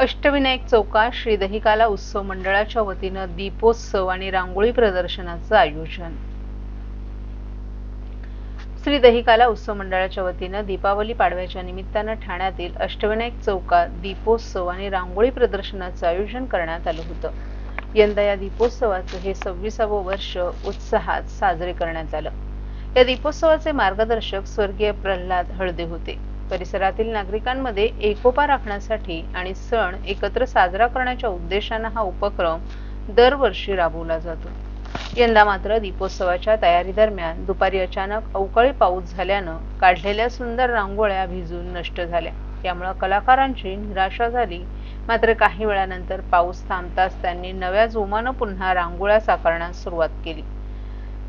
अष्टविनायक चौकात श्री दहिकाला उत्सव मंडळाच्या वतीनं दीपोत्सव आणि रांगोळी प्रदर्शनाचं आयोजन। श्री दहिकाला उत्सव मंडळाच्या वतीनं दीपावली पाडव्याच्या निमित्तानं ठाण्यातील अष्टविनायक चौकात दीपोत्सव आणि रांगोळी प्रदर्शनाचं आयोजन करण्यात आलं होतं। यंदा या दीपोत्सवाचं हे 26वं वर्ष उत्साहात साजरे करण्यात आलं। या दीपोत्सवाचे मार्गदर्शक स्वर्गीय प्रल्हाद हळदे होते। परिसरातील नागरिकांमध्ये एकोपा राखण्यासाठी आणि सण एकत्र साजरा करण्याच्या उद्देशाने हा उपक्रम दरवर्षी राबवला जातो। यंदा मात्र दीपोत्सवाच्या तयारी दरम्यान दुपारी अचानक अवकाळी पाऊस झाल्यानं काढलेल्या सुंदर रांगोळ्या भिजून नष्ट झाल्या। त्यामुळे कलाकारांची निराशा झाली। मात्र काही वेळानंतर पाऊस थांबताच त्यांनी नव्या जोमानं पुन्हा रांगोळ्या साकारण्यास सुरुवात केली।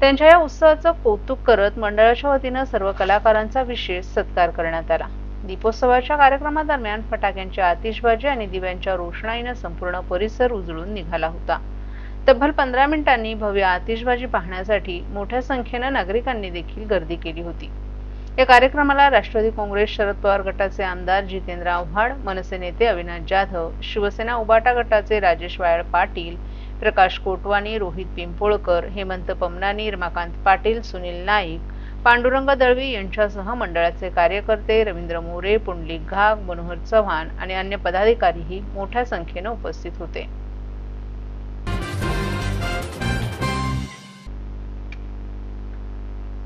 त्यांच्या या उत्सवाचं कौतुक करत मंडळाच्या वतीनं सर्व कलाकारांचा विशेष सत्कार करण्यात आला। दीपोत्सवाच्या कार्यक्रमादरम्यान फटाक्यांची आतिषबाजी आणि दिव्यांच्या रोषणाईने संपूर्ण परिसर उजळून निघाला होता। तब्बल 15 मिनिटांनी भव्य आतिषबाजी पाहण्यासाठी मोठ्या संख्येने नागरिकांनी देखील गर्दी केली होती। या कार्यक्रमाला राष्ट्रवादी काँग्रेस शरद पवार गटाचे आमदार जितेंद्र आव्हाड, मनसे नेते अविनाश जाधव, शिवसेना उबाटा गटाचे राजेश वायल पाटील, प्रकाश कोटवानी, रोहित पिंपोळकर, हेमंत पमनानी, रमाकांत पाटील, सुनील नाईक, पांडुरंग दळवी यांच्यासह मंडळाचे कार्यकर्ते रवींद्र मोरे, पुंडलिक घाग, मनोहर चव्हाण आणि अन्य पदाधिकारीही मोठ्या संख्येने उपस्थित होते।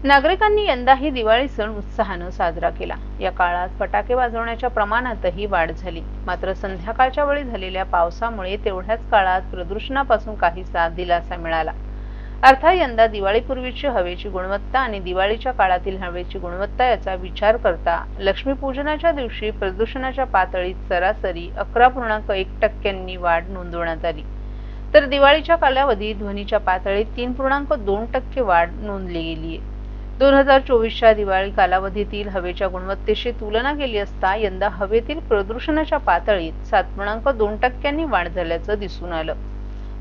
नागरिकांनी यंदाही दिवाळी सण उत्साहाने साजरा केला। या काळात फटाके वाजवण्याच्या प्रमाणातही वाढ झाली। मात्र संध्याकाळच्या वेळी झालेल्या पावसामुळे तेवढ्याच काळात प्रदूषणापासून काहीसा दिलासा मिळाला। अर्थात यंदा दिवाळीपूर्वीची हवेची गुणवत्ता आणि दिवाळीच्या काळातील हवेची गुणवत्ता याचा विचार करता लक्ष्मीपूजनाच्या दिवशी प्रदूषणाच्या पातळीत सरासरी 11.1% वाढ नोंदवण्यात आली, तर दिवाळीच्या कालावधीत ध्वनीच्या पातळीत 3.2% वाढ नोंदली गेली आहे। 2024च्या दिवाळी कालावधीतील हवेच्या गुणवत्तेशी तुलना केली असता यंदा हवेतील प्रदूषणाच्या पातळीत 7.2% वाढ झाल्याचं दिसून आलं।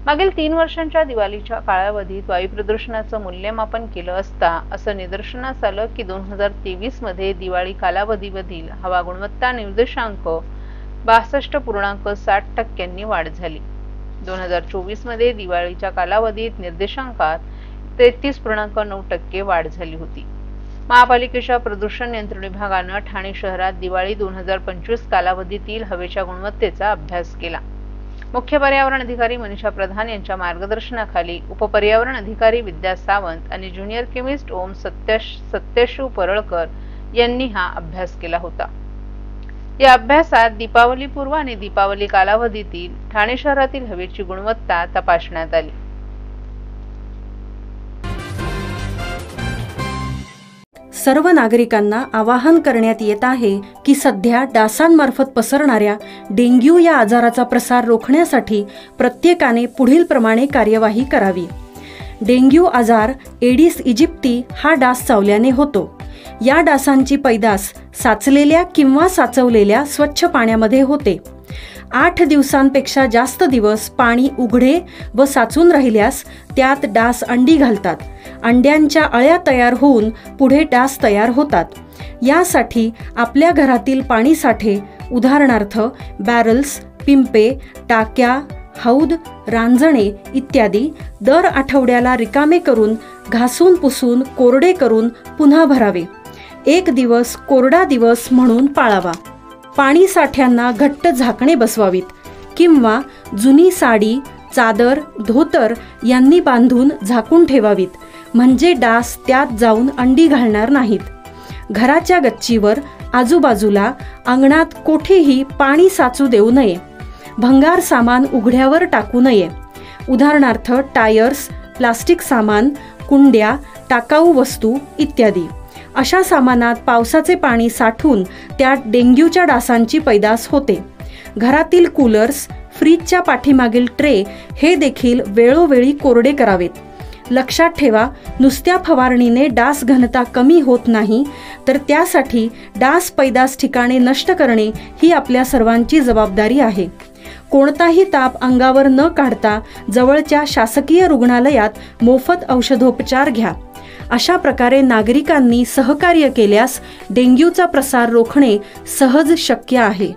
मागील 3 वर्षांच्या दिवाळीच्या कालावधीत वायू प्रदूषणाचं मूल्यमापन केलं असता असं निदर्शनास आलं की 2023 मध्ये दिवाळी कालावधीमधील हवा गुणवत्ता निर्देशांक 62.7% वाढ झाली। 2024 मध्ये दिवाळीच्या कालावधीत निर्देशांकात 33.9% वाढ झाली होती। महापालिकेच्या प्रदूषण नियंत्रण विभागाने ठाणे शहरात दिवाळी 2025 कालावधीतील हवेच्या गुणवत्तेचा अभ्यास केला। मुख्य पर्यावरण अधिकारी मनीषा प्रधान यांच्या मार्गदर्शनाखाली उपपर्यावरण अधिकारी विद्या सावंत आणि ज्युनियर केमिस्ट ओम सत्यशिव परळकर यांनी हा अभ्यास केला होता। या अभ्यासात दीपावलीपूर्व आणि दीपावली कालावधीतील ठाणे शहरातील हवेची गुणवत्ता तपासण्यात आली। सर्व नागरिकांना आवाहन करण्यात येत आहे की सध्या डासांमार्फत पसरणाऱ्या डेंग्यू या आजाराचा प्रसार रोखण्यासाठी प्रत्येकाने पुढील प्रमाणे कार्यवाही करावी। डेंग्यू आजार एडिस इजिप्ती हा डास चावल्याने होतो। या डासांची पैदास साचलेल्या किंवा साचवलेल्या स्वच्छ पाण्यामध्ये होते। 8 दिवसांपेक्षा जास्त दिवस पाणी उघडे व साचून राहिल्यास त्यात डास अंडी घालतात। अंड्यांच्या अळ्या तयार होऊन पुढे डास तयार होतात। यासाठी आपल्या घरातील पाणी साठे उदाहरणार्थ बॅरल्स, पिंपे, टाक्या, हौद, रांजणे इत्यादी दर आठवड्याला रिकामे करून घासून पुसून कोरडे करून पुन्हा भरावे। 1 दिवस कोरडा दिवस म्हणून पाळावा। पाणी साठ्यांना घट्ट झाकणे बसवावीत किंवा जुनी साडी, चादर, धोतर यांनी बांधून झाकून ठेवावीत, म्हणजे डास त्यात जाऊन अंडी घालणार नाहीत। घराच्या गच्चीवर, आजूबाजूला, अंगणात कोठेही पाणी साचू देऊ नये। भंगार सामान उघड्यावर टाकू नये, उदाहरणार्थ टायर्स, प्लास्टिक सामान, कुंड्या, टाकाऊ वस्तू इत्यादी। अशा सामानात पावसाचे पाणी साठून त्यात डेंग्यूच्या डासांची पैदास होते। घरातील कूलर्स, फ्रीजच्या पाठीमागील ट्रे हे देखील वेळोवेळी कोरडे करावेत। लक्षात ठेवा, नुसत्या फवारणीने डास घनता कमी होत नाही, तर त्यासाठी डास पैदास ठिकाणे नष्ट करणे ही आपल्या सर्वांची जबाबदारी आहे। कोणताही ताप अंगावर न काढता जवळच्या शासकीय रुग्णालयात मोफत औषधोपचार घ्या। अशा प्रकारे नागरिकांनी सहकार्य केल्यास डेंग्यूचा प्रसार रोखणे सहज शक्य आहे।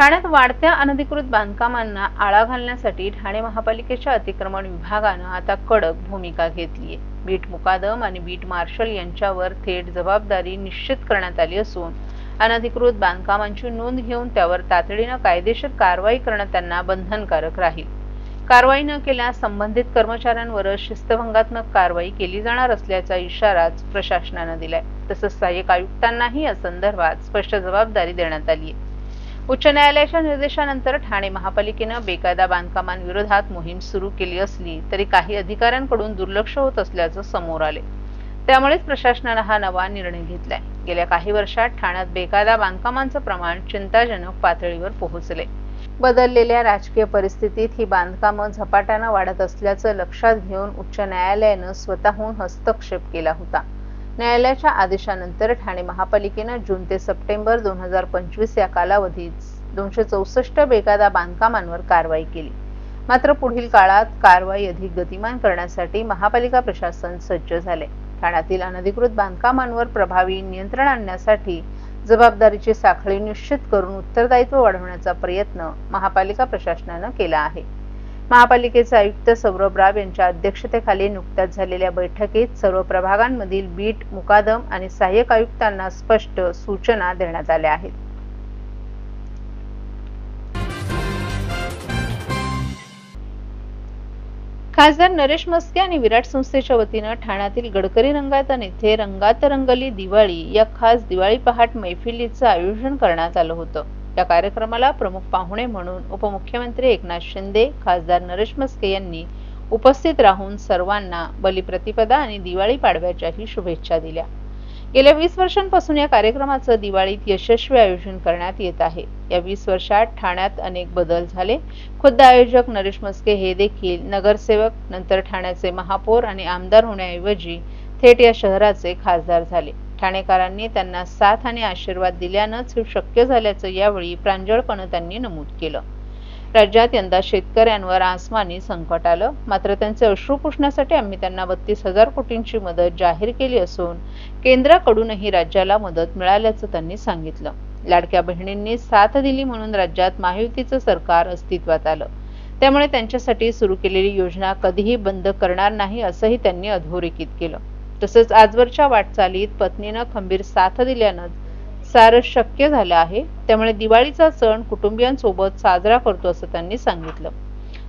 ठाण्यात वाढत्या अनधिकृत बांधकामांना आळा घालण्यासाठी ठाणे महापालिकेच्या अतिक्रमण विभागानं आता कडक भूमिका घेतली आहे। बीट मुकादम आणि बीट मार्शल यांच्यावर थेट जबाबदारी निश्चित करण्यात आली असून अनधिकृत बांधकामांची नोंद घेऊन त्यावर तातडीनं कायदेशीर कारवाई करणं त्यांना बंधनकारक राहील। कारवाई न केल्यास संबंधित कर्मचाऱ्यांवर शिस्तभंगात्मक कारवाई केली जाणार असल्याचा इशाराच प्रशासनानं दिलाय। तसंच सहाय्यक आयुक्तांनाही या संदर्भात स्पष्ट जबाबदारी देण्यात आली आहे। उच्च न्यायालयाच्या निर्देशानंतर ठाणे महापालिकेनं बेकायदा बांधकामांविरोधात मोहीम सुरू केली असली तरी काही अधिकाऱ्यांकडून दुर्लक्ष होत असल्याचं समोर आले। त्यामुळेच प्रशासनानं हा नवा निर्णय घेतलाय। गेल्या काही वर्षात ठाण्यात बेकायदा बांधकामांचं प्रमाण चिंताजनक पातळीवर पोहोचले। बदललेल्या राजकीय परिस्थितीत ही बांधकामं झपाट्यानं वाढत असल्याचं लक्षात घेऊन उच्च न्यायालयानं स्वतःहून हस्तक्षेप केला होता। न्यायालयाच्या आदेशानंतर ठाणे महापालिकेनं जून ते सप्टेंबर 2025 या कालावधीत 264 बेकायदा बांधकामांवर कारवाई केली। मात्र पुढील काळात कारवाई अधिक गतिमान करण्यासाठी महापालिका प्रशासन सज्ज झाले। ठाण्यातील अनधिकृत बांधकामांवर प्रभावी नियंत्रण आणण्यासाठी जबाबदारीची साखळी निश्चित करून उत्तरदायित्व वाढवण्याचा प्रयत्न महापालिका प्रशासनानं केला आहे। महापालिकेचे आयुक्त सौरभ राव यांच्या अध्यक्षतेखाली नुकत्याच झालेल्या बैठकीत सर्व प्रभागांमधील बीट, मुकादम आणि सहाय्यक आयुक्तांना स्पष्ट सूचना देण्यात आल्या आहेत। खासदार नरेश म्हस्के आणि विराट संस्थेच्या वतीनं ठाण्यातील गडकरी रंगायतन येथे रंगात रंगली दिवाळी या खास दिवाळी पहाट मैफिलीचं आयोजन करण्यात आलं होतं। या कार्यक्रमाला प्रमुख पाहुणे म्हणून उपमुख्यमंत्री एकनाथ शिंदे, खासदार नरेश म्हस्के यांनी उपस्थित राहून सर्वांना बलिप्रतिपदा आणि दिवाळी पाडव्याच्याही शुभेच्छा दिल्या। गेल्या 20 वर्षांपासून या कार्यक्रमाचं दिवाळीत यशस्वी आयोजन करण्यात येत आहे। या 20 वर्षात ठाण्यात अनेक बदल झाले। खुद्द आयोजक नरेश म्हस्के हे देखील नगरसेवक, नंतर ठाण्याचे महापौर आणि आमदार होण्याऐवजी थेट या शहराचे खासदार झाले। ठाणेकरांनी त्यांना साथ आणि आशीर्वाद दिल्यानंच हे शक्य झाल्याचं यावेळी प्रांजळपणे त्यांनी नमूद केलं। राज्यात यंदा शेतकऱ्यांवर आसमानी संकट आलं, मात्र त्यांचे अश्रू पुसण्यासाठी आम्ही त्यांना 32,000 कोटींची मदत जाहीर केली असून केंद्राकडूनही राज्याला मदत मिळाल्याचं त्यांनी सांगितलं। लाडक्या बहिणींनी साथ दिली म्हणून राज्यात महायुतीचं सरकार अस्तित्वात आलं, त्यामुळे त्यांच्यासाठी सुरू केलेली योजना कधीही बंद करणार नाही असंही त्यांनी अधोरेखित केलं। तसंच आजवरच्या वाटचालीत पत्नीनं खंबीर साथ दिल्यानं सारं शक्य झालं आहे, त्यामुळे दिवाळीचा सण कुटुंबियांसोबत साजरा करतो असं त्यांनी सांगितलं।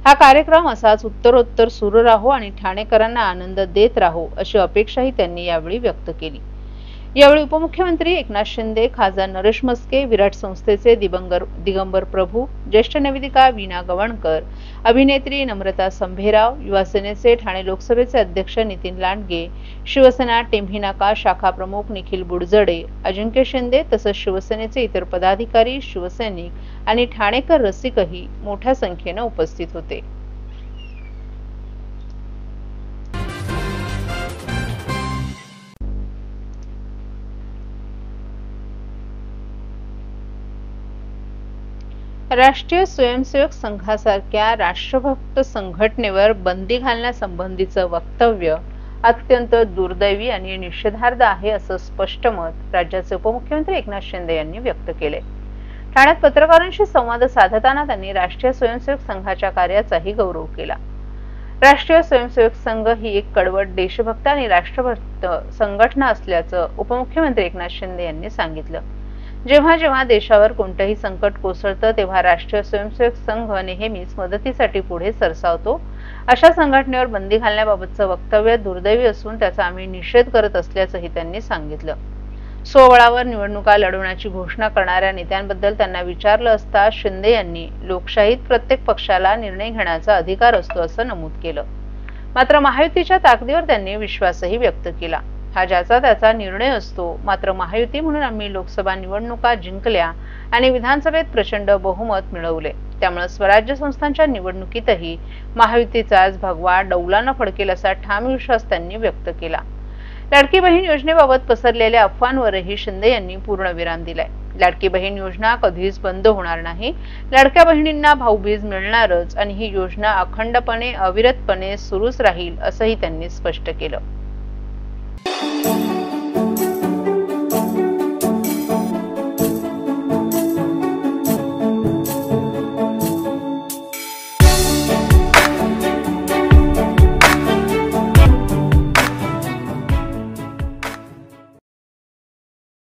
हा कार्यक्रम असाच उत्तरोत्तर सुरू राहो आणि ठाणेकरांना आनंद देत राहो अशी अपेक्षाही त्यांनी यावेळी व्यक्त केली। यावेळी उपमुख्यमंत्री एकनाथ शिंदे, खासदार नरेश म्हस्के, विराट संस्थेचे दिगंबर प्रभू, ज्येष्ठ निवेदिका वीणा गवणकर, अभिनेत्री नम्रता संभेराव, युवासेनेचे ठाणे लोकसभेचे अध्यक्ष नितीन लांडगे, शिवसेना टेंभी नाका शाखा प्रमुख निखिल बुडजडे, अजिंक्य शिंदे तसंच शिवसेनेचे इतर पदाधिकारी, शिवसैनिक आणि ठाणेकर रसिकही मोठ्या संख्येनं उपस्थित होते। राष्ट्रीय स्वयंसेवक संघासारख्या राष्ट्रभक्त संघटनेवर बंदी घालण्यासंबंधीचं वक्तव्य अत्यंत दुर्दैवी आणि निषेधार्ह आहे असं स्पष्ट मत राज्याचे उपमुख्यमंत्री एकनाथ शिंदे यांनी व्यक्त केले। ठाण्यात पत्रकारांशी संवाद साधताना त्यांनी राष्ट्रीय स्वयंसेवक संघाच्या कार्याचाही गौरव केला। राष्ट्रीय स्वयंसेवक संघ ही एक कडवट देशभक्त आणि राष्ट्रभक्त संघटना असल्याचं उपमुख्यमंत्री एकनाथ शिंदे यांनी सांगितलं। जेव्हा जेव्हा देशावर कोणतंही संकट कोसळतं तेव्हा राष्ट्रीय स्वयंसेवक संघ नेहमीच मदतीसाठी पुढे सरसावतो। अशा संघटनेवर बंदी घालण्याबाबतचं वक्तव्य दुर्दैवी असून त्याचा आम्ही निषेध करत असल्याचंही त्यांनी सांगितलं। स्वबळावर निवडणुका लढवण्याची घोषणा करणाऱ्या नेत्यांबद्दल त्यांना विचारलं असता शिंदे यांनी लोकशाहीत प्रत्येक पक्षाला निर्णय घेण्याचा अधिकार असतो असं नमूद केलं। मात्र महायुतीच्या ताकदीवर त्यांनी विश्वासही व्यक्त केला। हा ज्याचा त्याचा निर्णय असतो, मात्र महायुती म्हणून आम्ही लोकसभा निवडणुका जिंकल्या आणि विधानसभेत प्रचंड बहुमत मिळवले, त्यामुळे स्वराज्य संस्थांच्या निवडणुकीतही महायुतीचाच भगवा डौलानं फडकेल असा ठाम विश्वास त्यांनी व्यक्त केला। लाडकी बहीण योजनेबाबत पसरलेल्या अफवांवरही शिंदे यांनी पूर्णविराम दिलाय। लाडकी बहीण योजना कधीच बंद होणार नाही। लाडक्या बहिणींना भाऊबीज मिळणारच आणि ही योजना अखंडपणे अविरतपणे सुरूच राहील असंही त्यांनी स्पष्ट केलं।